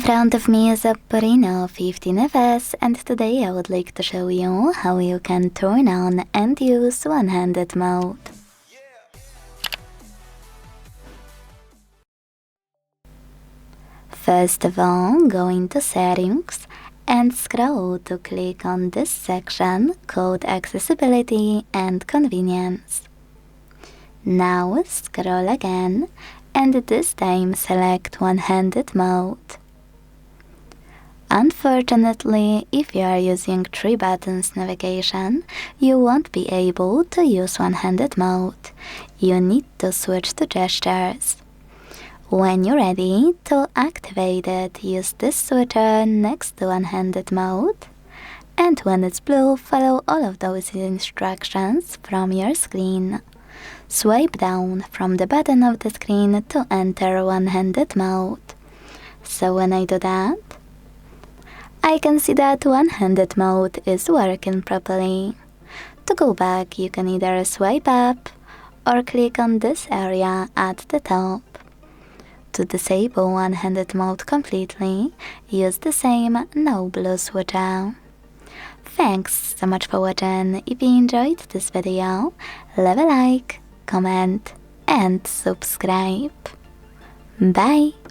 front of me is OPPO Reno15 FS, and today I would like to show you how you can turn on and use one-handed mode. First of all, go into Settings and scroll to click on this section called Accessibility and Convenience. Now scroll again and this time select one-handed mode. Unfortunately, if you are using 3 buttons navigation, you won't be able to use one-handed mode. You need to switch to gestures. When you're ready to activate it, use this switcher next to one-handed mode. And when it's blue, follow all of those instructions from your screen. Swipe down from the bottom of the screen to enter one-handed mode. So when I do that, I can see that one-handed mode is working properly. To go back, you can either swipe up or click on this area at the top. To disable one-handed mode completely, use the same no blue switcher. Thanks so much for watching. If you enjoyed this video, leave a like, comment and subscribe. Bye!